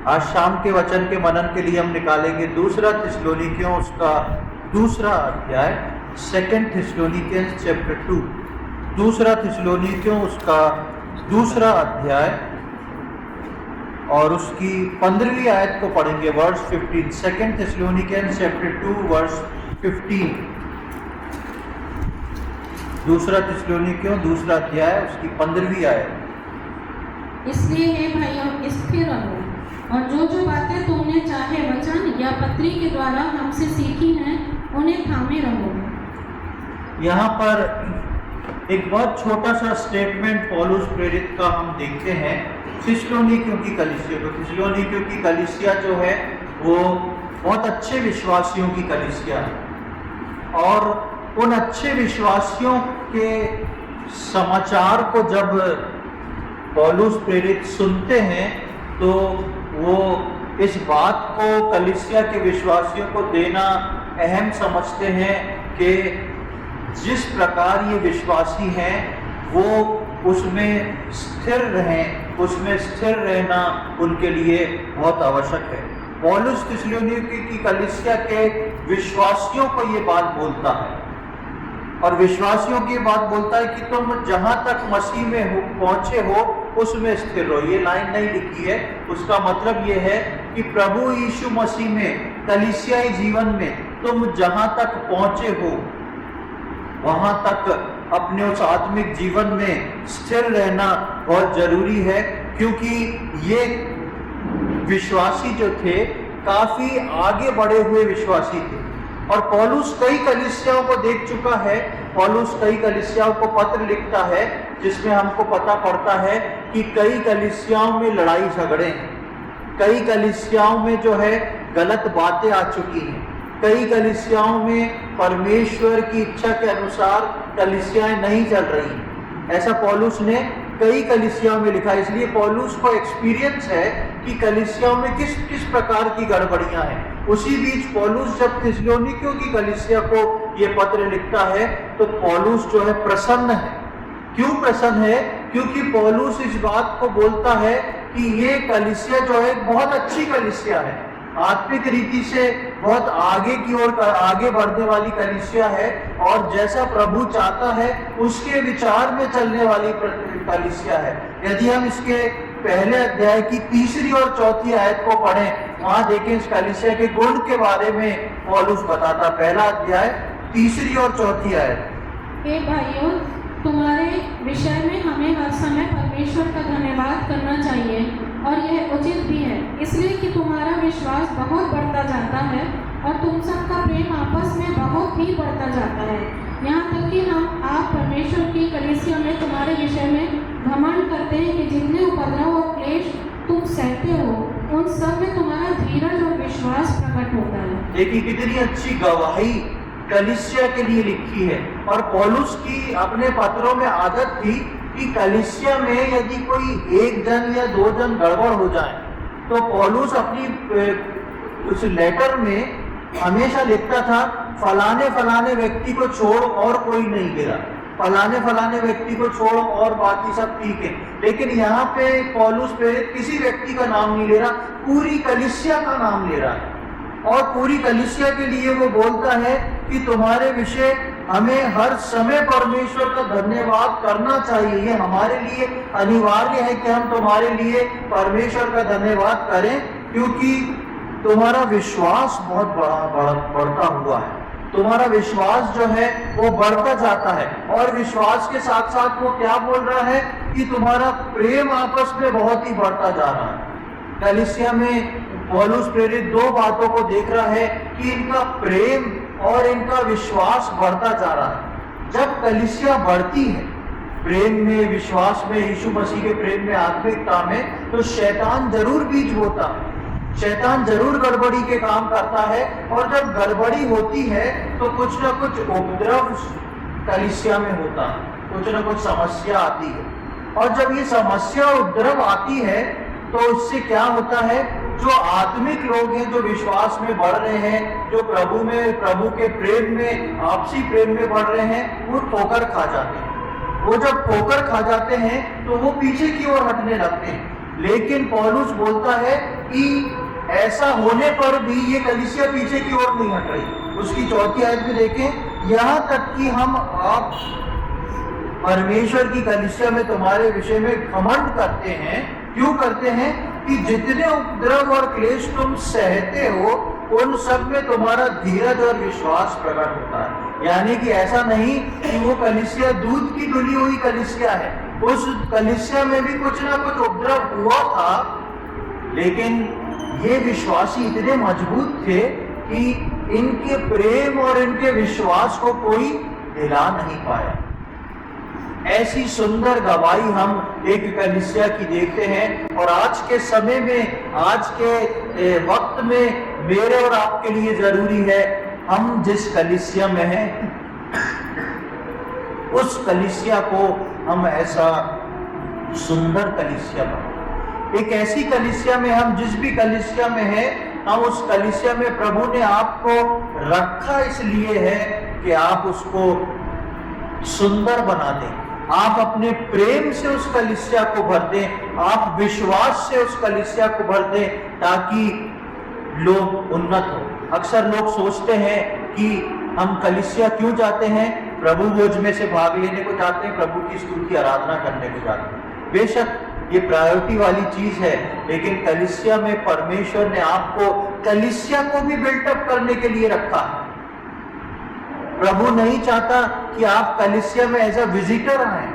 आज शाम के वचन के मनन के लिए हम निकालेंगे दूसरा थिस्सलुनीकियों उसका दूसरा अध्याय, सेकंड थिस्सलुनीकियंस चैप्टर 2, दूसरा थिस्सलुनीकियों उसका दूसरा अध्याय और उसकी 15वीं आयत को पढ़ेंगे, verse 15। Second Thessalonians chapter 2 verse 15। दूसरा थिस्सलुनीकियों दूसरा अध्याय उसकी 15वीं आयत। इसलिए हे भाइयों, स्थिर रहो और जो जो बातें तुमने चाहे वचन या पत्री के द्वारा हमसे सीखी हैं उन्हें थामे रहो। यहाँ पर एक बहुत छोटा सा स्टेटमेंट पौलुस प्रेरित का हम देखते हैं थिस्सलुनीकियों की कलीसिया को। थिस्सलुनीकियों की कलीसिया जो है वो बहुत अच्छे विश्वासियों की कलीसिया है, और उन अच्छे विश्वासियों के समाचार को जब पौलुस प्रेरित सुनते हैं तो वो इस बात को कलीसिया के विश्वासियों को देना अहम समझते हैं कि जिस प्रकार ये विश्वासी हैं वो उसमें स्थिर रहें, उसमें स्थिर रहना उनके लिए बहुत आवश्यक है। पौलुस थिस्सलुनीकियों की कलीसिया के विश्वासियों को ये बात बोलता है, और विश्वासियों की बात बोलता है कि तुम जहां तक मसीह में पहुंचे हो उसमें स्थिर रहो। ये लाइन नहीं लिखी है, उसका मतलब ये है कि प्रभु यीशु मसीह में कलीसियाई जीवन में तुम जहां तक पहुंचे हो वहां तक अपने उस आत्मिक जीवन में स्थिर रहना बहुत जरूरी है, क्योंकि ये विश्वासी जो थे काफी आगे बढ़े हुए विश्वासी थे। और पौलुस कई कलीसियाओं को देख चुका है, पौलुस कई कलीसियाओं को पत्र लिखता है जिसमें हमको पता पड़ता है कि कई कलीसियाओं में लड़ाई झगड़े हैं, कई कलीसियाओं में जो है गलत बातें आ चुकी हैं, कई कलीसियाओं में परमेश्वर की इच्छा के अनुसार कलीसियाएं नहीं चल रही। ऐसा पौलुस ने कई कलीसियाओं में लिखा। इसलिए पौलुस को एक्सपीरियंस है कि कलीसियाओं में किस किस प्रकार की गड़बड़ियां हैं। उसी बीच पौलुस जब थिस्सलुनीकियों की कलीसिया को ये पत्र लिखता है तो पौलुस जो है प्रसन्न है। क्यों प्रसन्न है? क्योंकि पौलुस इस बात को बोलता है कि ये कलीसिया जो है बहुत अच्छी कलीसिया है, आत्मिक रीति से बहुत आगे की ओर आगे बढ़ने वाली कलीसिया है, और जैसा प्रभु चाहता है उसके विचार में चलने वाली कलीसिया है। यदि हम इसके पहले अध्याय की 3री और 4थी आयत को पढ़ें, वहां देखें इस कलीसिया के गुण के बारे में पौलुस बताता। पहला अध्याय 3री और 4थी आयत। हे भाइयों, तुम्हारे विषय में हमें हर समय परमेश्वर का धन्यवाद करना चाहिए, और यह उचित भी है, इसलिए कि तुम्हारा विश्वास बहुत बढ़ता जाता है और तुम सबका प्रेम आपस में बहुत ही बढ़ता जाता है, यहाँ तक कि हम आप परमेश्वर की कलीसिया में तुम्हारे विषय में घमंड करते हैं कि जितने उपद्रव और क्लेश तुम सहते हो उन सब में तुम्हारा धीरज और विश्वास प्रकट होता है। देखिए कितनी अच्छी गवाही कलीसिया के लिए लिखी है। और पौलुस की अपने पत्रों में आदत थी कि कलीसिया में यदि कोई एक जन या दो जन गड़बड़ हो जाए तो पौलुस अपनी उस लेटर में हमेशा लिखता था फलाने फलाने व्यक्ति को छोड़ और कोई नहीं गिरा, फलाने फलाने व्यक्ति को छोड़ और बाकी सब ठीक है। लेकिन यहाँ पे पौलुस प्रेरित किसी व्यक्ति का नाम नहीं ले रहा, पूरी कलीसिया का नाम ले रहा है, और पूरी कलीसिया के लिए वो बोलता है कि तुम्हारे विषय हमें हर समय परमेश्वर का धन्यवाद करना चाहिए। ये हमारे लिए अनिवार्य है कि हम तुम्हारे लिए परमेश्वर का धन्यवाद करें, क्योंकि तुम्हारा विश्वास बहुत बढ़ता हुआ है, तुम्हारा विश्वास जो है वो बढ़ता जाता है। और विश्वास के साथ साथ वो क्या बोल रहा है कि तुम्हारा प्रेम आपस में बहुत ही बढ़ता जा रहा है। कलीसिया में पौलुस प्रेरित दो बातों को देख रहा है कि इनका प्रेम और इनका विश्वास बढ़ता जा रहा है। जब कलीसिया बढ़ती है प्रेम में, विश्वास में, यीशु मसीह के प्रेम में, आत्मिकता में, तो शैतान जरूर बीज बोता है, शैतान जरूर गड़बड़ी के काम करता है। और जब गड़बड़ी होती है तो कुछ ना कुछ उपद्रव कलीसिया में होता है, कुछ ना कुछ समस्या आती है। और जब ये समस्या उपद्रव आती है तो इससे क्या होता है, जो आत्मिक लोग हैं, जो विश्वास में बढ़ रहे हैं, जो प्रभु के प्रेम में, आपसी प्रेम में बढ़ रहे हैं, वो ठोकर खा जाते हैं। वो जब ठोकर खा जाते हैं तो वो पीछे की ओर हटने लगते हैं। लेकिन पौलुस बोलता है कि ऐसा होने पर भी ये कलीसिया पीछे की ओर नहीं हट रही। उसकी 4 आयत में देखें, यहाँ तक कि हम आप परमेश्वर की कलीसिया में तुम्हारे विषय में घमंड करते हैं। क्यों करते हैं? कि जितने उपद्रव और क्लेश तुम सहते हो उन सब में तुम्हारा धीरज और विश्वास प्रकट होता है। यानी कि ऐसा नहीं कि वो कलीसिया दूध की धुली हुई कलीसिया है, उस कलीसिया में भी कुछ ना कुछ उपद्रव हुआ था, लेकिन ये विश्वासी इतने मजबूत थे कि इनके प्रेम और इनके विश्वास को कोई हिला नहीं पाया। ऐसी सुंदर गवाही हम एक कलीसिया की देखते हैं। और आज के समय में, आज के वक्त में मेरे और आपके लिए जरूरी है, हम जिस कलीसिया में हैं उस कलीसिया को हम ऐसा सुंदर कलीसिया बनाएं। एक ऐसी कलीसिया में, हम जिस भी कलीसिया में हैं, हम उस कलीसिया में प्रभु ने आपको रखा इसलिए है कि आप उसको सुंदर बना दें। आप अपने प्रेम से उस कलीसिया को भर दें, आप विश्वास से उस कलीसिया को भर दें, ताकि लोग उन्नत हो। अक्सर लोग सोचते हैं कि हम कलीसिया क्यों जाते हैं? प्रभु भोज में से भाग लेने को जाते हैं, प्रभु की स्तुति आराधना करने को जाते हैं। बेशक ये प्रायोरिटी वाली चीज है, लेकिन कलीसिया में परमेश्वर ने आपको कलीसिया को भी बिल्टअप करने के लिए रखा है। प्रभु नहीं चाहता कि आप कलीसिया में एज अ विजिटर आए,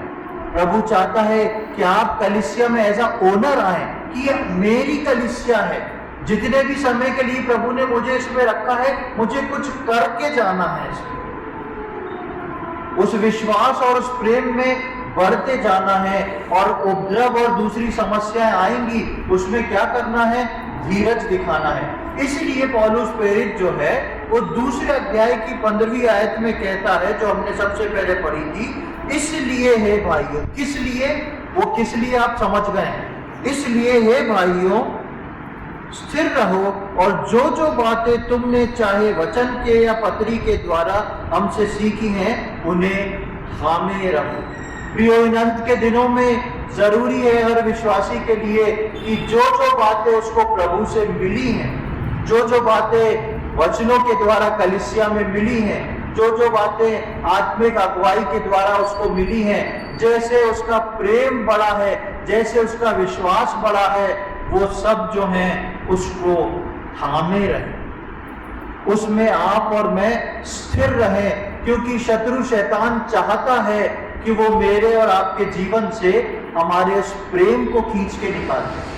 प्रभु चाहता है कि आप कलीसिया में एज अ ओनर आए, कि मेरी कलीसिया है, जितने भी समय के लिए प्रभु ने मुझे इसमें रखा है, मुझे कुछ करके जाना है इसमें। उस विश्वास और उस प्रेम में बढ़ते जाना है, और उपद्रव और दूसरी समस्याएं आएंगी, उसमें क्या करना है? धीरज दिखाना है। इसलिए पौलुस प्रेरित जो है वो दूसरे अध्याय की 15वीं आयत में कहता है, जो हमने सबसे पहले पढ़ी थी, इसलिए हे भाइयों। किस लिए? वो किस लिए आप समझ गए हैं। इसलिए हे भाइयों स्थिर रहो, और जो जो बातें तुमने चाहे वचन के या पत्री के द्वारा हमसे सीखी हैं उन्हें थामे रहो। प्रियो, इन अंत के दिनों में जरूरी है हर विश्वासी के लिए कि जो जो बातें उसको प्रभु से मिली हैं, जो जो बातें वचनों के द्वारा कलीसिया में मिली हैं, जो जो बातें आत्मिक अगुवाई के द्वारा उसको मिली हैं, जैसे उसका प्रेम बढ़ा है, जैसे उसका विश्वास बढ़ा है, वो सब जो हैं उसको थामे रहे, उसमें आप और मैं स्थिर रहें। क्योंकि शत्रु शैतान चाहता है कि वो मेरे और आपके जीवन से हमारे उस प्रेम को खींच के निकाल दे।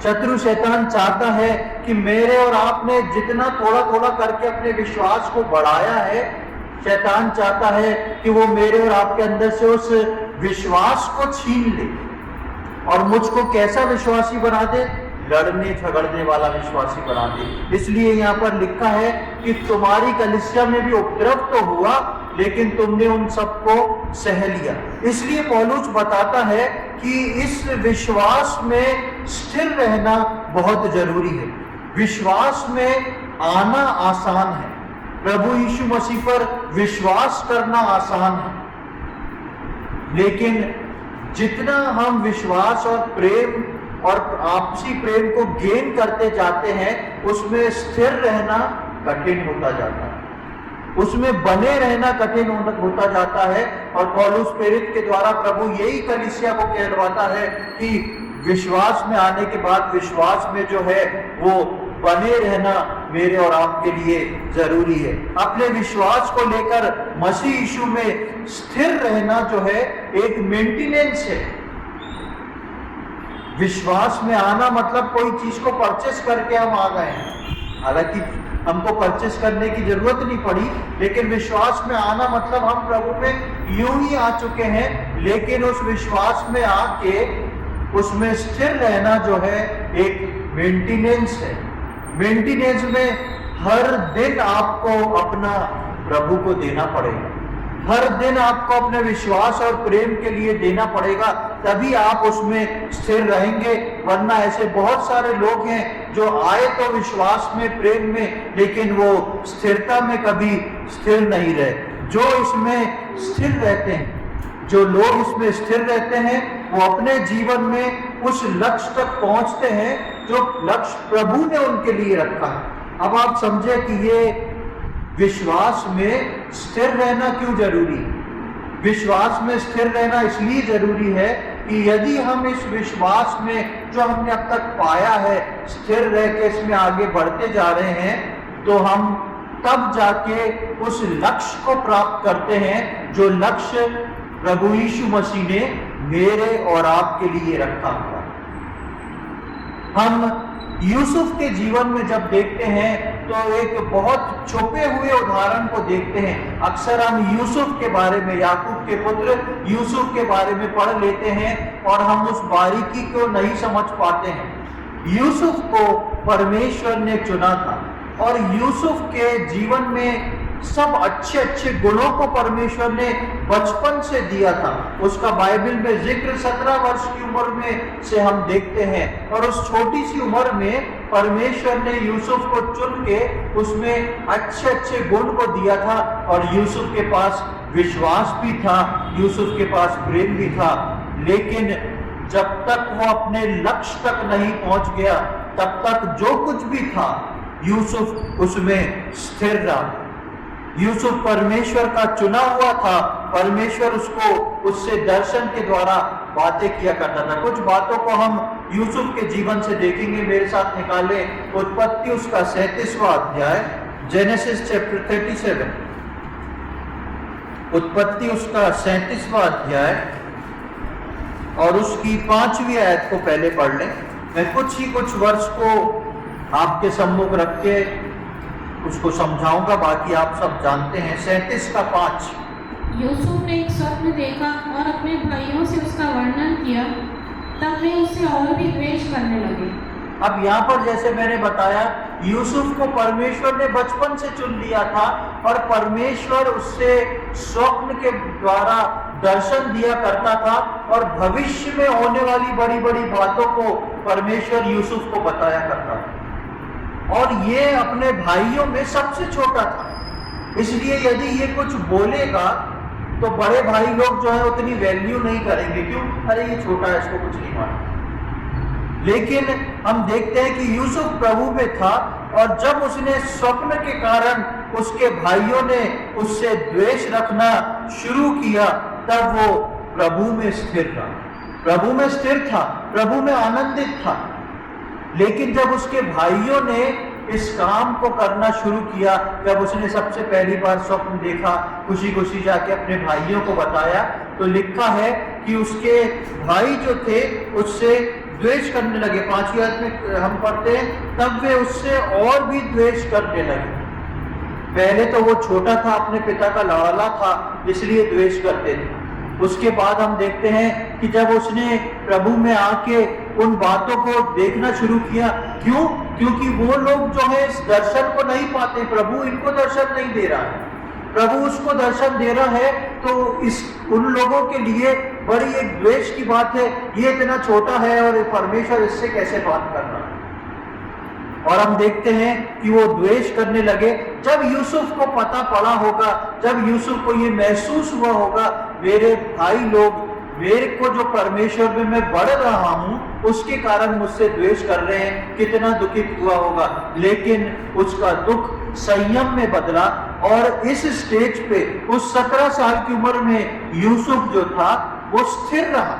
शत्रु शैतान चाहता है कि मेरे और आपने जितना थोड़ा थोड़ा करके अपने विश्वास को बढ़ाया है, शैतान चाहता है कि वो मेरे और आपके अंदर से उस विश्वास को छीन ले और मुझको कैसा विश्वासी बना दे? लड़ने झगड़ने वाला विश्वासी बना दे। इसलिए यहाँ पर लिखा है कि तुम्हारी कलीसिया में भी उपद्रव तो हुआ, लेकिन तुमने उन सबको सह लिया। इसलिए पौलुस बताता है कि इस विश्वास में स्थिर रहना बहुत जरूरी है। विश्वास में आना आसान है, प्रभु यीशु मसीह पर विश्वास करना आसान है, लेकिन जितना हम विश्वास और प्रेम और आपसी प्रेम को गेन करते जाते हैं, उसमें स्थिर रहना कठिन होता जाता है, उसमें बने रहना कठिन होता जाता है। और पौलुस प्रेरित के द्वारा प्रभु यही कलीसिया को कहलवाता है कि विश्वास में आने के बाद विश्वास में जो है वो बने रहना मेरे और आपके लिए जरूरी है। अपने विश्वास को लेकर मसीह यीशु में स्थिर रहना जो है एक मेंटेनेंस है। विश्वास में आना मतलब कोई चीज को परचेस करके हम आ गए हैं, हालांकि हमको परचेस करने की जरूरत नहीं पड़ी, लेकिन विश्वास में आना मतलब हम प्रभु में यूं ही आ चुके हैं, लेकिन उस विश्वास में आके उसमें स्थिर रहना जो है एक मेंटेनेंस है। मेंटेनेंस में हर दिन आपको अपना प्रभु को देना पड़ेगा, हर दिन आपको अपने विश्वास और प्रेम के लिए देना पड़ेगा, तभी आप उसमें स्थिर रहेंगे। वरना ऐसे बहुत सारे लोग हैं जो आए तो विश्वास में, प्रेम में, लेकिन वो स्थिरता में कभी स्थिर नहीं रहे। जो इसमें स्थिर रहते हैं, जो लोग इसमें स्थिर रहते हैं, वो अपने जीवन में उस लक्ष्य तक पहुंचते हैं जो लक्ष्य प्रभु ने उनके लिए रखा है। अब आप समझे कि ये विश्वास में स्थिर रहना क्यों जरूरी है। विश्वास में स्थिर रहना इसलिए जरूरी है कि यदि हम इस विश्वास में जो हमने अब तक पाया है स्थिर रह के इसमें आगे बढ़ते जा रहे हैं, तो हम तब जाके उस लक्ष्य को प्राप्त करते हैं जो लक्ष्य प्रभु यीशु मसीह ने मेरे और आपके लिए रखा हुआ। हम यूसुफ के जीवन में जब देखते हैं तो एक बहुत छुपे हुए उदाहरण को देखते हैं। अक्सर हम यूसुफ के बारे में, याकूब के पुत्र यूसुफ के बारे में पढ़ लेते हैं और हम उस बारीकी को नहीं समझ पाते हैं। यूसुफ को परमेश्वर ने चुना था और यूसुफ के जीवन में सब अच्छे अच्छे गुणों को परमेश्वर ने बचपन से दिया था। उसका बाइबल में जिक्र 17 वर्ष की उम्र में से हम देखते हैं और उस छोटी सी उम्र में परमेश्वर ने यूसुफ को चुन के उसमें अच्छे अच्छे गुण को दिया था और यूसुफ के पास विश्वास भी था, यूसुफ के पास प्रेम भी था। लेकिन जब तक वो अपने लक्ष्य तक नहीं पहुंच गया तब तक जो कुछ भी था यूसुफ उसमें स्थिर रहा। यूसुफ परमेश्वर का चुना हुआ था, परमेश्वर उसको उससे दर्शन के द्वारा बातें किया करता था। कुछ बातों को हम यूसुफ के जीवन से देखेंगे, मेरे साथ निकाले। उत्पत्ति उसका 37वां अध्याय, जेनेसिस चैप्टर 37, उत्पत्ति उसका 37वां अध्याय और उसकी 5वीं आयत को पहले पढ़ लें। मैं कुछ वर्ष को आपके सम्मुख रख के उसको समझाऊंगा, बाकी आप सब जानते हैं। 37:5 यूसुफ ने एक स्वप्न देखा और अपने भाइयों से उसका वर्णन किया, तब वे उससे और भी द्वेष करने लगे। अब यहाँ पर जैसे मैंने बताया, यूसुफ को परमेश्वर ने बचपन से चुन लिया था और परमेश्वर उससे स्वप्न के द्वारा दर्शन दिया करता था और भविष्य में होने वाली बड़ी बड़ी बातों को परमेश्वर यूसुफ को बताया करता था। और ये अपने भाइयों में सबसे छोटा था, इसलिए यदि ये कुछ बोलेगा तो बड़े भाई लोग जो है उतनी वैल्यू नहीं करेंगे। क्यों? अरे ये छोटा है, इसको कुछ नहीं मालूम। लेकिन हम देखते हैं कि यूसुफ प्रभु में था और जब उसने स्वप्न के कारण उसके भाइयों ने उससे द्वेष रखना शुरू किया तब वो प्रभु में स्थिर रहा, प्रभु में स्थिर था, प्रभु में आनंदित था। लेकिन जब उसके भाइयों ने इस काम को करना शुरू किया, जब उसने सबसे पहली बार स्वप्न देखा, खुशी खुशी जाके अपने भाइयों को बताया, तो लिखा है कि उसके भाई जो थे उससे द्वेष करने लगे। 5वीं आयत में हम पढ़ते हैं, तब वे उससे और भी द्वेष करने लगे। पहले तो वो छोटा था, अपने पिता का लाडला था, इसलिए द्वेष करते थे। उसके बाद हम देखते हैं कि जब उसने प्रभु में आके उन बातों को देखना शुरू किया, क्यों? क्योंकि वो लोग जो है इस दर्शन को नहीं पाते, प्रभु इनको दर्शन नहीं दे रहा है, प्रभु उसको दर्शन दे रहा है, तो इस उन लोगों के लिए बड़ी एक द्वेष की बात है, ये इतना छोटा है और परमेश्वर इससे कैसे बात कर रहा है। और हम देखते हैं कि वो द्वेष करने लगे। जब यूसुफ को पता पड़ा होगा, जब यूसुफ को ये महसूस हुआ होगा, मेरे भाई लोग मेरे को जो परमेश्वर में मैं बढ़ रहा हूं उसके कारण मुझसे द्वेष कर रहे हैं, कितना दुखित हुआ होगा। लेकिन उसका दुख संयम में बदला और इस स्टेज पे उस 17 साल की उम्र में यूसुफ जो था वो स्थिर रहा,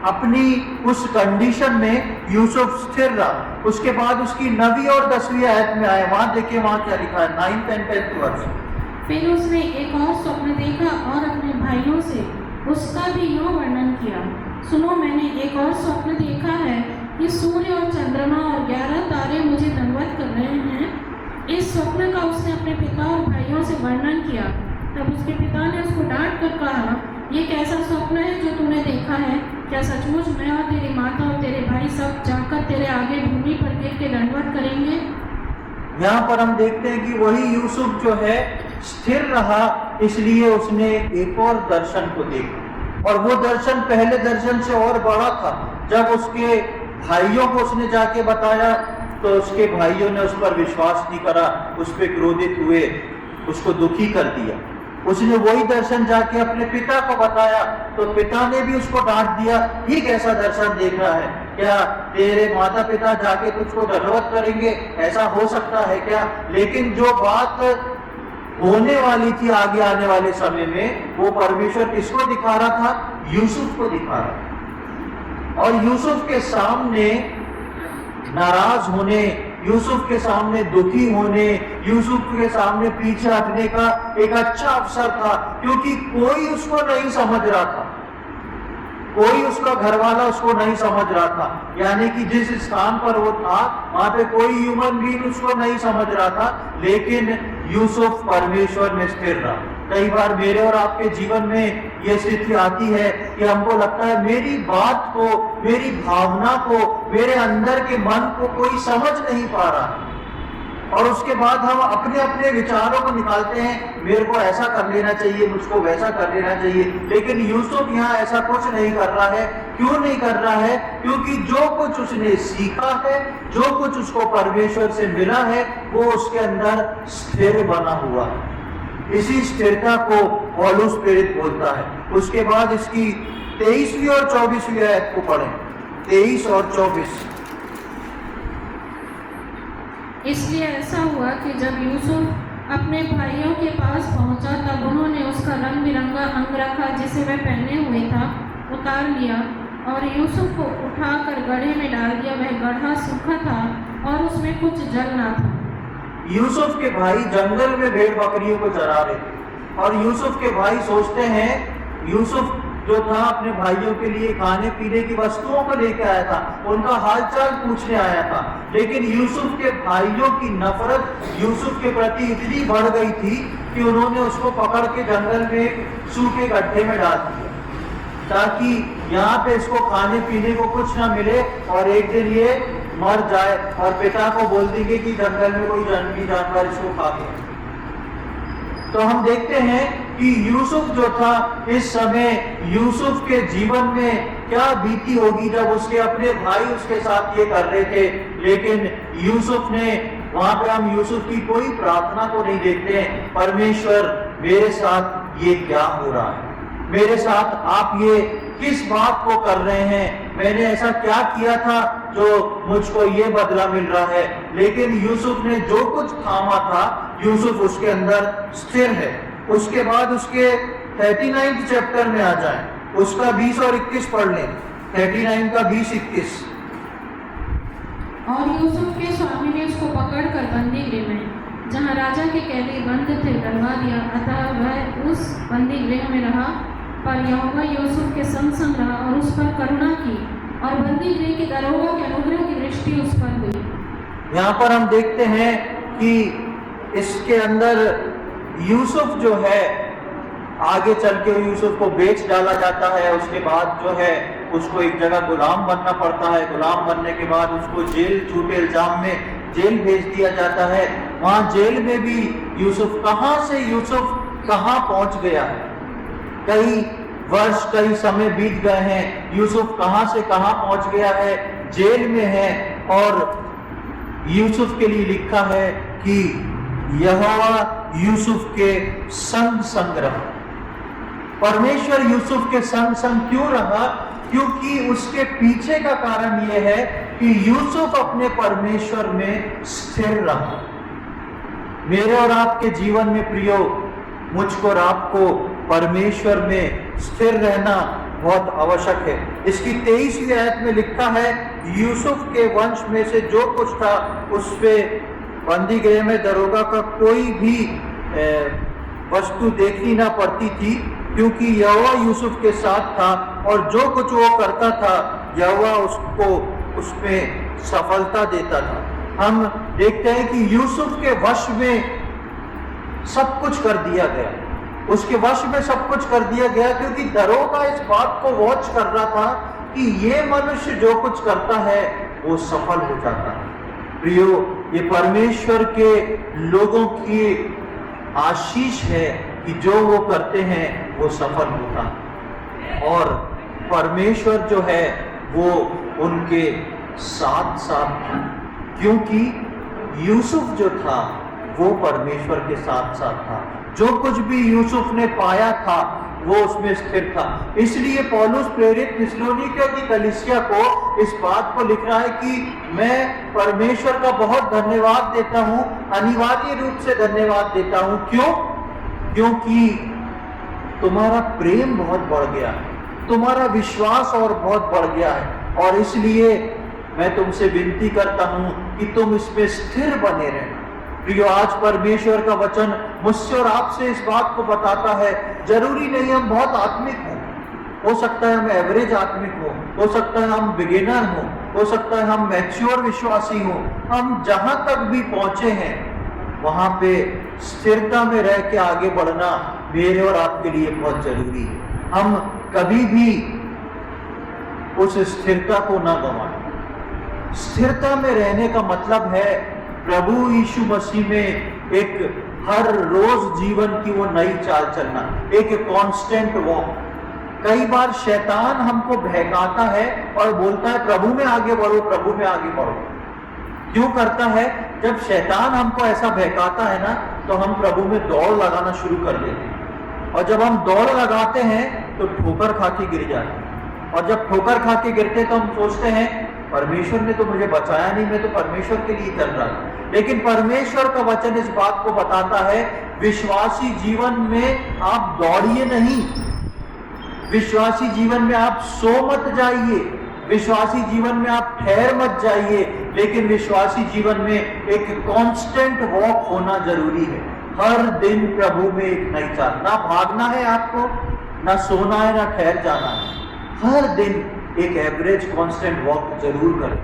अपनी उस कंडीशन में यूसुफ स्थिर रहा। उसके बाद उसकी 9वीं और 10वीं आयत में आए, वहां देखिए वहां क्या लिखा है, 9th and 10th वर्ष। फिर उसने एक और स्वप्न देखा और अपने भाइयों से उसका भी यूं वर्णन किया, सुनो मैंने एक और स्वप्न देखा है कि सूर्य और चंद्रमा और 11 तारे मुझे दंडवत कर रहे हैं। इस स्वप्न का उसने अपने पिता और भाइयों से वर्णन किया। तब उसके पिता ने उसको डांट कर कहा, ये कैसा स्वप्न है जो तूने देखा है? क्या सचमुच मैं और तेरी माता और तेरे भाई सब जाकर तेरे आगे भूमि पर गिर के दंडवत करेंगे? यहाँ पर हम देखते हैं कि वही यूसुफ जो है स्थिर रहा, इसलिए उसने एक और दर्शन को देखा और वो दर्शन पहले दर्शन से और बड़ा था। जब उसके भाइयों को उसने जाके बताया तो उसके भाइयों ने उस पर विश्वास नहीं करा, उस पर क्रोधित हुए, उसको दुखी कर दिया। उसने वही दर्शन जाके अपने पिता को बताया, तो पिता ने भी उसको डांट दिया, ये कैसा दर्शन देख रहा है, क्या तेरे माता पिता जाके तुझको दंडवत करेंगे, ऐसा हो सकता है क्या? लेकिन जो बात होने वाली थी आगे आने वाले समय में, वो परमेश्वर किसको दिखा रहा था? यूसुफ को दिखा रहा था। और यूसुफ के सामने नाराज होने, यूसुफ के सामने दुखी होने, यूसुफ के सामने पीछे हटने का एक अच्छा अवसर था, क्योंकि कोई उसको नहीं समझ रहा था, कोई उसका घर वाला उसको नहीं समझ रहा था। यानी कि जिस स्थान पर वो था वहां पे कोई ह्यूमन बीइंग उसको नहीं समझ रहा था, लेकिन यूसुफ परमेश्वर में स्थिर रहा। कई बार मेरे और आपके जीवन में ये स्थिति आती है कि हमको लगता है मेरी बात को, मेरी भावना को, मेरे अंदर के मन को कोई समझ नहीं पा रहा, और उसके बाद हम अपने अपने विचारों को निकालते हैं, मेरे को ऐसा कर लेना चाहिए, मुझको वैसा कर लेना चाहिए। लेकिन यूसुफ यहाँ ऐसा कुछ नहीं कर रहा है। क्यों नहीं कर रहा है? क्योंकि जो कुछ उसने सीखा है, जो कुछ उसको परमेश्वर से मिला है, वो उसके अंदर स्थिर बना हुआ है। इसी स्थिरता को पौलुस प्रेरित बोलता है। उसके बाद इसकी 23वीं और 24वीं आयत को पढ़ें, 23 और 24। इसलिए ऐसा हुआ कि जब यूसुफ अपने भाइयों के पास पहुंचा, तब उन्होंने उसका रंग बिरंगा अंगरखा जिसे वह पहने हुए था उतार लिया और यूसुफ को उठाकर गड्ढे में डाल दिया। वह गड्ढा सूखा था और उसमें कुछ जल ना था। यूसुफ के भाई जंगल में भेड़ बकरियों को चरा रहे थे, और यूसुफ के भाई सोचते हैं, यूसुफ जो था अपने भाइयों के लिए खाने पीने की वस्तुओं को लेकर आया था, उनका हालचाल पूछने आया था। लेकिन यूसुफ के भाइयों की नफरत यूसुफ के प्रति इतनी बढ़ गई थी कि उन्होंने उसको पकड़ के जंगल में सूखे गड्ढे में डाल दिया, ताकि यहाँ पे इसको खाने पीने को कुछ ना मिले और एक दिन ये मर जाए और पिता को बोल देंगे कि जंगल में कोई जंगली जानवर इसको खा गया। तो हम देखते हैं कि यूसुफ जो था, इस समय यूसुफ के जीवन में क्या बीती होगी जब उसके अपने भाई उसके साथ ये कर रहे थे। लेकिन यूसुफ ने, वहां पे हम यूसुफ की कोई प्रार्थना को नहीं देखते हैं, परमेश्वर मेरे साथ ये क्या हो रहा है, मेरे साथ आप ये किस बात को कर रहे हैं, मैंने ऐसा क्या किया था जो मुझको ये बदला मिल रहा है। लेकिन यूसुफ ने जो कुछ थामा था, यूसुफ उसके अंदर स्थिर है। उसके बाद उसके 39 चैप्टर में आ जाए, उसका 20 और 21 पढ़ लें, 39 का 20-21। और यूसुफ के स्वामी ने उसको पकड़कर बंदी गृह में, जहाँ राजा के कैदी बंद थे, डलवा दिया। अतः वह उस बंदी गृह में रहा, पर यहोवा यूसुफ के संग संग रहा और उस पर करुणा की, और बंदी गृह के दरोगा के अनुग्रह की दृष्टि उस पर हुई। यहाँ पर हम देखते हैं कि इसके अंदर यूसुफ जो है, आगे चल के यूसुफ को बेच डाला जाता है। उसके बाद जो है उसको एक जगह गुलाम बनना पड़ता है। गुलाम बनने के बाद उसको जेल, झूठे इल्जाम में जेल भेज दिया जाता है। वहाँ जेल में भी यूसुफ कहाँ से यूसुफ कहाँ पहुँच गया है, कई वर्ष, कई समय बीत गए हैं, यूसुफ कहाँ से कहाँ पहुँच गया है, जेल में है। और यूसुफ के लिए लिखा है कि यहोवा यूसुफ के संग संग रहा। परमेश्वर यूसुफ के संग संग क्यों रहा? क्योंकि उसके पीछे का कारण यह है कि यूसुफ अपने परमेश्वर में स्थिर रहा। मेरे और आपके जीवन में प्रियो, मुझको और आपको परमेश्वर में स्थिर रहना बहुत आवश्यक है। इसकी 23वीं आयत में लिखा है, यूसुफ के वंश में से जो कुछ था उस पे बंदी गृह में दरोगा का कोई भी वस्तु देखनी ना पड़ती थी, क्योंकि यहोवा यूसुफ के साथ था और जो कुछ वो करता था यहोवा उसको उसमें सफलता देता था। हम देखते हैं कि यूसुफ के वश में सब कुछ कर दिया गया, उसके वश में सब कुछ कर दिया गया, क्योंकि दरोगा इस बात को वॉच कर रहा था कि ये मनुष्य जो कुछ करता है वो सफल हो जाता है। प्रियो, ये परमेश्वर के लोगों की आशीष है कि जो वो करते हैं वो सफल होता है, और परमेश्वर जो है वो उनके साथ साथ था, क्योंकि यूसुफ जो था वो परमेश्वर के साथ साथ था। जो कुछ भी यूसुफ ने पाया था वो उसमें स्थिर था। इसलिए पौलुस प्रेरित थिस्सलुनीकियों की कलीसिया को इस बात को लिख रहा है कि मैं परमेश्वर का बहुत धन्यवाद देता हूं, अनिवार्य रूप से धन्यवाद देता हूं। क्यों? क्योंकि तुम्हारा प्रेम बहुत बढ़ गया है, तुम्हारा विश्वास और बहुत बढ़ गया है, और इसलिए मैं तुमसे विनती करता हूं कि तुम इसमें स्थिर बने रहना। प्रियो, आज परमेश्वर का वचन मुझसे और आपसे इस बात को बताता है, जरूरी नहीं हम बहुत आत्मिक हो सकता है हम एवरेज आत्मिक हो सकता है हम बिगिनर हो सकता है हम मैच्योर विश्वासी हो, हम जहां तक भी पहुंचे हैं वहां पे स्थिरता में रह के आगे बढ़ना मेरे और आपके लिए बहुत जरूरी है। हम कभी भी उस स्थिरता को ना गंवाएं। स्थिरता में रहने का मतलब है प्रभु यीशु मसीह में एक हर रोज जीवन की वो नई चाल चलना, एक कांस्टेंट वॉक। कई बार शैतान हमको बहकाता है और बोलता है प्रभु में आगे बढ़ो, प्रभु में आगे बढ़ो। क्यों करता है? जब शैतान हमको ऐसा बहकाता है ना, तो हम प्रभु में दौड़ लगाना शुरू कर देते हैं, और जब हम दौड़ लगाते हैं तो ठोकर खा के गिर जाते हैं, और जब ठोकर खा के गिरते तो हम सोचते हैं परमेश्वर ने तो मुझे बचाया नहीं, मैं तो परमेश्वर के लिए चल रहा था। लेकिन परमेश्वर का वचन इस बात को बताता है, विश्वासी जीवन में आप दौड़िए नहीं, विश्वासी जीवन में आप सो मत जाइए, विश्वासी जीवन में आप ठहर मत जाइए, लेकिन विश्वासी जीवन में एक कांस्टेंट वॉक होना जरूरी है। हर दिन प्रभु में एक नई चाल, ना भागना है आपको, ना सोना है, ना ठहर जाना है। हर दिन एक एवरेज कांस्टेंट वॉक जरूर करें,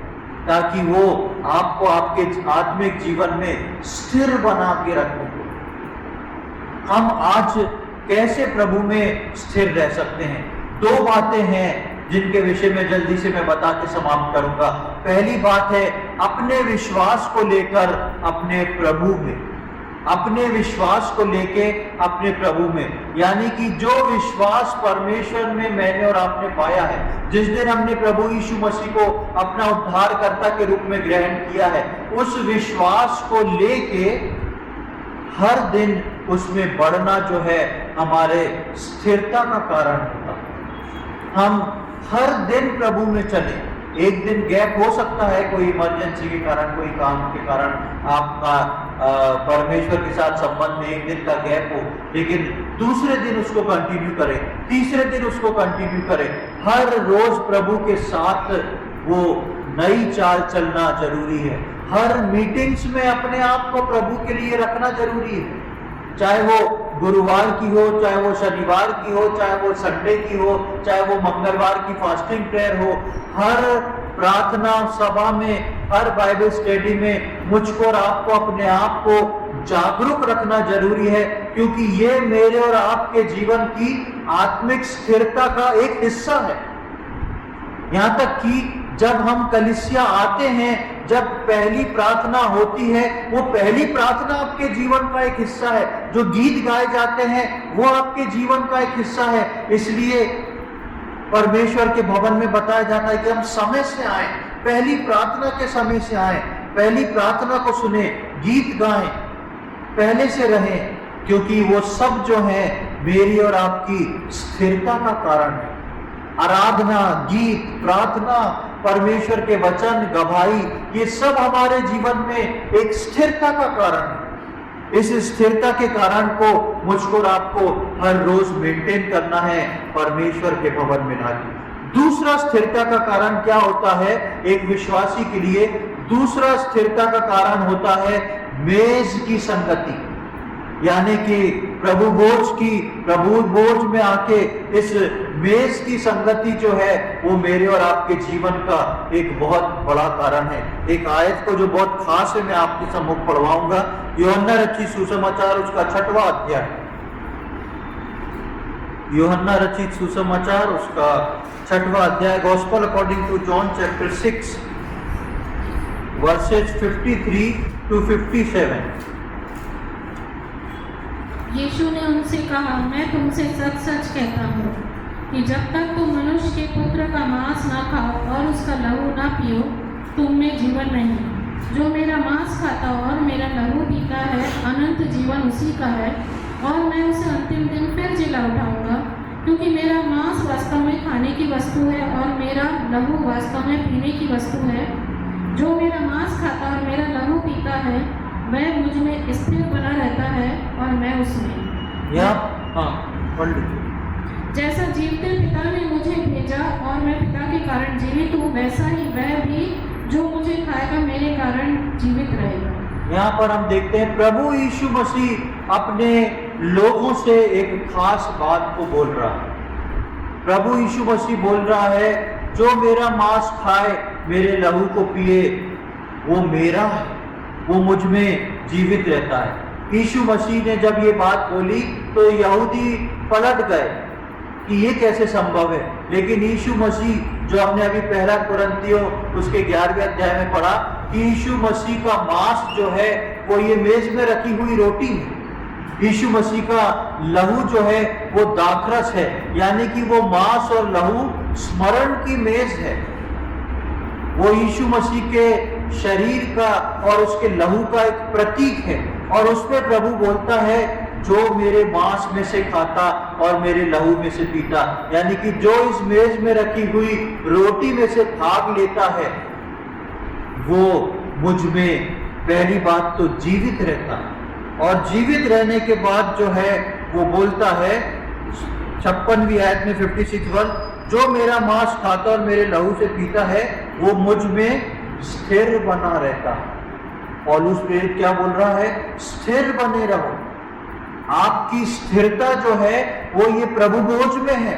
ताकि वो आपको आपके आत्मिक जीवन में स्थिर बना के रखे। हम आज कैसे प्रभु में स्थिर रह सकते हैं? दो बातें हैं जिनके विषय में जल्दी से मैं बता के समाप्त करूंगा। पहली बात है अपने विश्वास को लेकर अपने प्रभु में, अपने विश्वास को लेके अपने प्रभु में, यानी कि जो विश्वास परमेश्वर में मैंने और आपने पाया है, जिस दिन हमने प्रभु यीशु मसीह को अपना उद्धारकर्ता के रूप में ग्रहण किया है, उस विश्वास को लेके हर दिन उसमें बढ़ना जो है हमारे स्थिरता का कारण होता है। हम हर दिन प्रभु में चले। एक दिन गैप हो सकता है, कोई इमरजेंसी के कारण, कोई काम के कारण आपका परमेश्वर के साथ संबंध में एक दिन का गैप हो, लेकिन दूसरे दिन उसको कंटिन्यू करें, तीसरे दिन उसको कंटिन्यू करें। हर रोज प्रभु के साथ वो नई चाल चलना जरूरी है। हर मीटिंग्स में अपने आप को प्रभु के लिए रखना जरूरी है, चाहे वो गुरुवार की हो, चाहे वो शनिवार की हो, चाहे वो संडे की हो, चाहे वो मंगलवार की फास्टिंग प्रेयर हो। हर प्रार्थना सभा में, हर बाइबल स्टडी में मुझको और आपको अपने आप को जागरूक रखना जरूरी है, क्योंकि ये मेरे और आपके जीवन की आत्मिक स्थिरता का एक हिस्सा है। यहां तक कि जब हम कलीसिया आते हैं, जब पहली प्रार्थना होती है, वो पहली प्रार्थना आपके जीवन का एक हिस्सा है। जो गीत गाए जाते हैं वो आपके जीवन का एक हिस्सा है। इसलिए परमेश्वर के भवन में बताया जाता है कि हम समय से आए, पहली प्रार्थना के समय से आए, पहली प्रार्थना को सुने, गीत गाएं, पहले से रहें, क्योंकि वो सब जो है मेरी और आपकी स्थिरता का कारण है। आराधना, गीत, प्रार्थना, परमेश्वर के वचन, गवाही, ये सब हमारे जीवन में एक स्थिरता का कारण है। इस स्थिरता के कारण को मुझको और आपको हर रोज मेंटेन करना है परमेश्वर के भवन में आके। दूसरा स्थिरता का कारण क्या होता है एक विश्वासी के लिए? दूसरा स्थिरता का कारण होता है मेज की संगति, यानी कि प्रभु भोज में आके इस मेज की संगति जो है वो मेरे और आपके जीवन का एक बहुत बड़ा कारण है। एक आयत को जो बहुत खास है मैं आपके सम्मुख पढ़वाऊंगा, यूहन्ना रचित सुसमाचार उसका 6वां अध्याय, यूहन्ना रचित सुसमाचार उसका 6वां अध्याय, gospel according to John chapter 6 verses 53 to 57। यीशु ने उनसे कहा, मैं तुमसे सच सच कहता हूँ कि जब तक तुम मनुष्य के पुत्र का मांस ना खाओ और उसका लहू ना पियो, तुम में जीवन नहीं। जो मेरा मांस खाता और मेरा लहू पीता है, अनंत जीवन उसी का है, और मैं उसे अंतिम दिन फिर जिला उठाऊंगा, क्योंकि मेरा मांस वास्तव में खाने की वस्तु है और मेरा लहू वास्तव में पीने की वस्तु है। जो मेरा मांस खाता और मेरा लहू पीता है वह मुझ में स्थिर बना रहता है और मैं उसमें। जैसा जीवते पिता ने मुझे भेजा और मैं पिता के कारण जीवित हूँ, वैसा ही वह भी जो मुझे खाएगा मेरे कारण जीवित रहेगा। यहाँ पर हम देखते हैं प्रभु यीशु मसीह अपने लोगों से एक खास बात को बोल रहा है। प्रभु यीशु मसीह बोल रहा है, जो मेरा मांस खाए, मेरे लहू को पिए, वो मेरा है, वो मुझ में जीवित रहता है। यीशु मसीह ने जब ये बात बोली तो यहूदी पलट गए कि ये कैसे संभव है। लेकिन यीशु मसीह, जो हमने अभी पहला कुरिन्थियों उसके 11वें अध्याय में पढ़ा, कि यीशु मसीह का मांस जो है वो ये मेज में रखी हुई रोटी है। यीशु मसीह का लहू जो है वो दाखरस है, यानी कि वो मांस और लहू स्मरण की मेज है। वो यीशु मसीह के शरीर का और उसके लहू का एक प्रतीक है। और उसमें प्रभु बोलता है, जो मेरे मांस में से खाता और मेरे लहू में से पीता, यानी कि जो इस मेज में रखी हुई रोटी में से भाग लेता है, वो मुझ में पहली बात तो जीवित रहता है। और जीवित रहने के बाद जो है वो बोलता है 56वीं आयत में 56 वर्ष, जो मेरा मांस खाता और मेरे लहू से पीता है वो मुझ में स्थिर बना रहता है। पौलुस प्रेरित क्या बोल रहा है? स्थिर बने रहो। आपकी स्थिरता जो है वो ये प्रभु बोझ में है।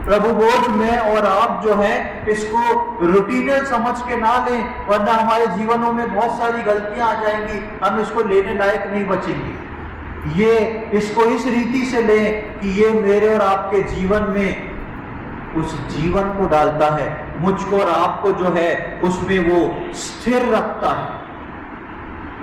प्रभु बोझ में और आप जो है इसको रूटीनल समझ के ना लें, वरना हमारे जीवनों में बहुत सारी गलतियां आ जाएंगी, हम इसको लेने लायक नहीं बचेंगे। ये इसको इस रीति से लें कि ये मेरे और आपके जीवन में उस जीवन को डालता है, मुझको और आपको जो है उसमें वो स्थिर रखता है।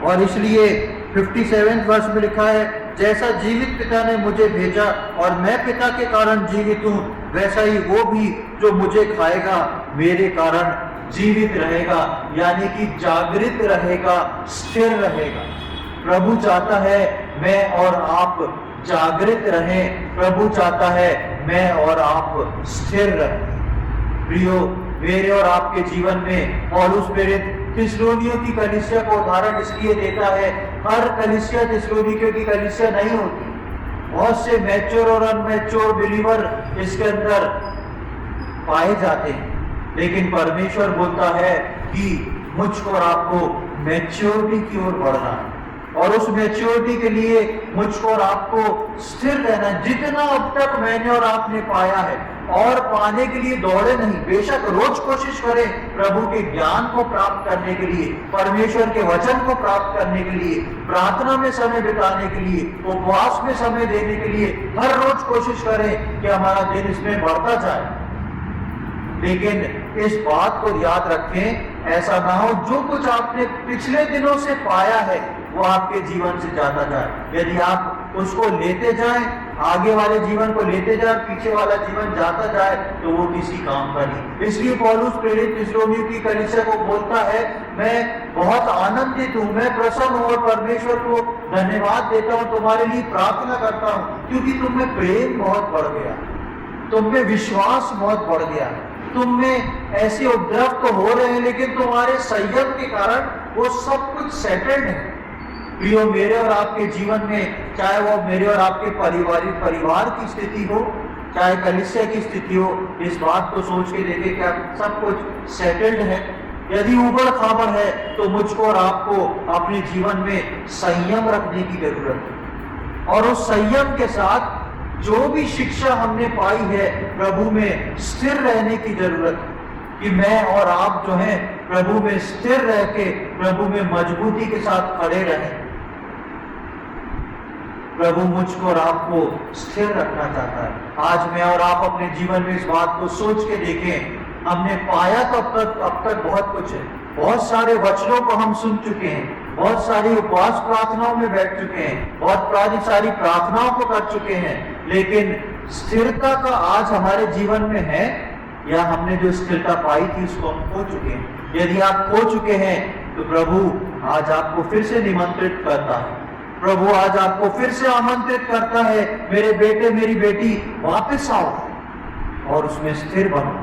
और इसलिए 57 वर्ष में लिखा है, जैसा जीवित पिता ने मुझे भेजा और मैं पिता के कारण जीवित हूँ, वैसा ही वो भी जो मुझे खाएगा मेरे कारण जीवित रहेगा, यानी कि जागृत रहेगा, स्थिर रहेगा। प्रभु चाहता है मैं और आप जागृत रहें, प्रभु चाहता है मैं और आप स्थिर रहें। प्रियो, मेरे और आपके जीवन में पौलुस प्रेरित थिस्सलुनीकियों की कलीसिया को उदाहरण इसलिए देता है, हर कलीसिया थिस्सलुनीकियों की कलीसिया नहीं होती। बहुत से मैच्योर और अनमैच्योर बिलीवर इसके अंदर पाए जाते हैं, लेकिन परमेश्वर बोलता है कि मुझको और आपको मैच्योरिटी की ओर बढ़ना है, और उस मैच्योरिटी के लिए मुझको और आपको स्थिर रहना है। जितना अब तक मैंने और आपने पाया है और पाने के लिए दौड़े नहीं, बेशक रोज कोशिश करें प्रभु के ज्ञान को प्राप्त करने के लिए, परमेश्वर के वचन को प्राप्त करने के लिए, प्रार्थना में समय बिताने के लिए, उपवास में समय देने के लिए हर रोज कोशिश करें कि हमारा दिन इसमें बढ़ता जाए। लेकिन इस बात को याद रखें, ऐसा ना हो जो कुछ आपने पिछले दिनों से पाया है वो आपके जीवन से जाता जाए। यदि आप उसको लेते जाएं, आगे वाले जीवन को लेते जाएं, पीछे वाला जीवन जाता जाए, तो वो किसी काम का नहीं। इसलिए पौलुस प्रेरित थिस्सलुनीकियों की कलीसिया को बोलता है, मैं बहुत आनंदित हूँ, मैं प्रसन्न हूँ और परमेश्वर को धन्यवाद देता हूँ, तुम्हारे लिए प्रार्थना करता हूँ, क्योंकि तुम में प्रेम बहुत बढ़ गया, तुम में विश्वास बहुत बढ़ गया, तुम में ऐसे उपद्रव तो हो रहे हैं, लेकिन तुम्हारे संयम के कारण वो सब कुछ सेटल्ड है। प्रियो, मेरे और आपके जीवन में, चाहे वो मेरे और आपके परिवार की स्थिति हो, चाहे कलीसिया की स्थिति हो, इस बात को सोच के देखें क्या सब कुछ सेटल्ड है। यदि ऊबड़ खाबड़ है तो मुझको और आपको अपने जीवन में संयम रखने की जरूरत है, और उस संयम के साथ जो भी शिक्षा हमने पाई है प्रभु में स्थिर रहने की जरूरत है, कि मैं और आप जो हैं प्रभु में स्थिर रह के प्रभु में मजबूती के साथ खड़े रहें। प्रभु मुझको और आपको स्थिर रखना चाहता है। आज मैं और आप अपने जीवन में इस बात को सोच के देखें, हमने पाया तो अब तक बहुत कुछ है, बहुत सारे वचनों को हम सुन चुके हैं, बहुत सारी उपवास प्रार्थनाओं में बैठ चुके हैं, बहुत सारी प्रार्थनाओं को कर चुके हैं, लेकिन स्थिरता का आज हमारे जीवन में है, या हमने जो स्थिरता पाई थी उसको हम खो चुके हैं। यदि आप खो चुके हैं तो प्रभु आज आपको फिर से निमंत्रित करता है प्रभु आज आपको फिर से आमंत्रित करता है, मेरे बेटे मेरी बेटी वापस आओ और उसमें स्थिर बनो,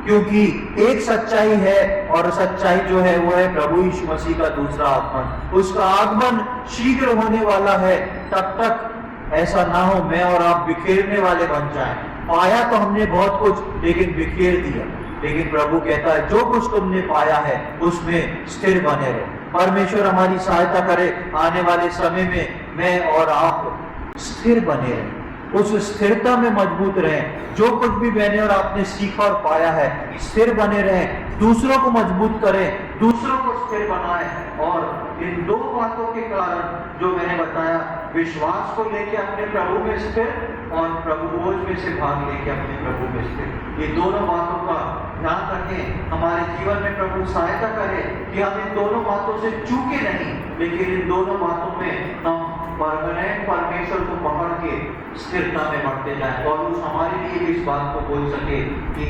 क्योंकि एक सच्चाई है और सच्चाई जो है वो है प्रभु यीशु मसीह का दूसरा आगमन। उसका आगमन शीघ्र होने वाला है। तब तक ऐसा ना हो मैं और आप बिखेरने वाले बन जाएं। पाया तो हमने बहुत कुछ, लेकिन बिखेर दिया। लेकिन प्रभु कहता है जो कुछ तुमने पाया है उसमें स्थिर बने रहो। परमेश्वर हमारी सहायता करे, आने वाले समय में मैं और आप स्थिर बने रहें, उस स्थिरता में मजबूत रहें। जो कुछ भी मैंने और आपने सीखा और पाया है, स्थिर बने रहें, दूसरों को मजबूत करें, दूसरों को स्थिर बनाएं। और इन दो बातों के कारण जो मैंने बताया, विश्वास को लेके अपने प्रभु में स्थिर और प्रभु बोझ में से भाग लेके अपने प्रभु में स्थिर, ये दोनों बातों का ध्यान रखें। हमारे जीवन में प्रभु सहायता करे कि हम इन दोनों बातों से चूके नहीं, लेकिन इन दोनों बातों में हम परमानेंट परमेश्वर को पकड़ के स्थिरता में बढ़ते जाए। और उस हमारे लिए इस बात को बोल सके कि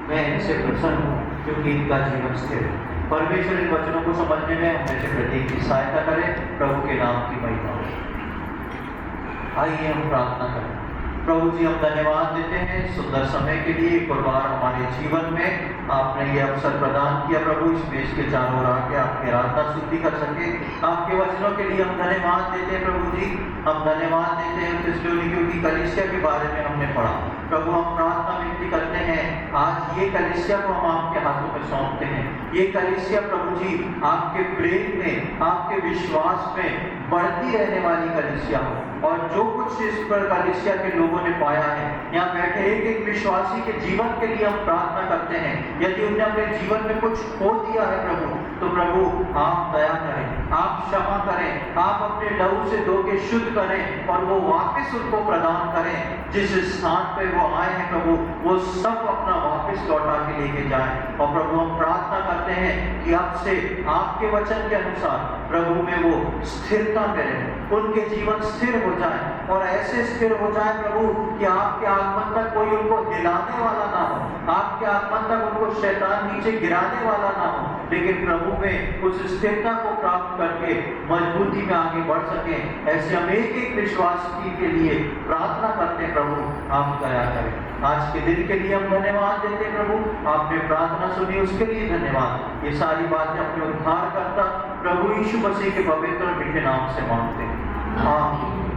मैं इनसे प्रसन्न हूँ क्योंकि इनका जीवन स्थिर है। परमेश्वर इन वचनों को समझने में हमें से प्रत्येक की सहायता करे। प्रभु के नाम की महिमा हो। आइए हम प्रार्थना करें। प्रभु जी, हम धन्यवाद देते हैं सुंदर समय के लिए। एक और बार हमारे जीवन में आपने ये अवसर प्रदान किया प्रभु, इस मेज के चारों ओर आके आपकी आराधना स्तुति कर सके। आपके वचनों के लिए हम धन्यवाद देते हैं प्रभु जी। हम धन्यवाद देते हैं थिस्सलुनीकियों की कलीसिया के बारे में हमने पढ़ा। प्रभु हम प्रार्थना विनती करते हैं, आज ये कलीसिया को हम आपके हाथों में सौंपते हैं। ये कलीसिया प्रभु जी आपके प्रेम में, आपके विश्वास में बढ़ती रहने वाली कलीसिया हो। और जो कुछ इस पर कलीसिया के लोगों ने पाया है, यहाँ बैठे एक एक विश्वासी के जीवन के लिए हम प्रार्थना करते हैं। यदि उन्हें अपने जीवन में कुछ खो दिया है प्रभु, तो प्रभु आप दया करें, आप क्षमा करें, आप अपने लहू से धो के शुद्ध करें और वो वापस उनको प्रदान करें। जिस स्थान पे वो आए हैं प्रभु, वो सब अपना वापस लौटा के लेके जाएं। और प्रभु हम प्रार्थना करते हैं कि अब से आपके वचन के अनुसार प्रभु में वो स्थिरता में रहे, उनके जीवन स्थिर हो जाए और ऐसे स्थिर हो जाए प्रभु कि आपके आगमन तक कोई उनको हिलाने वाला ना हो, आपके आगमन तक उनको शैतान नीचे गिराने वाला ना हो, लेकिन प्रभु में उस स्थिरता को प्राप्त करके मजबूती में आगे बढ़ सके। ऐसे हम एक एक विश्वासी के लिए प्रार्थना करते हैं प्रभु, आप दया करें। आज के दिन के लिए हम धन्यवाद देते हैं प्रभु, आपने प्रार्थना सुनी उसके लिए धन्यवाद। ये सारी बातें अपने उद्धार करता प्रभु यीशु मसीह के पवित्र मीठे नाम से मांगते हैं, आमीन।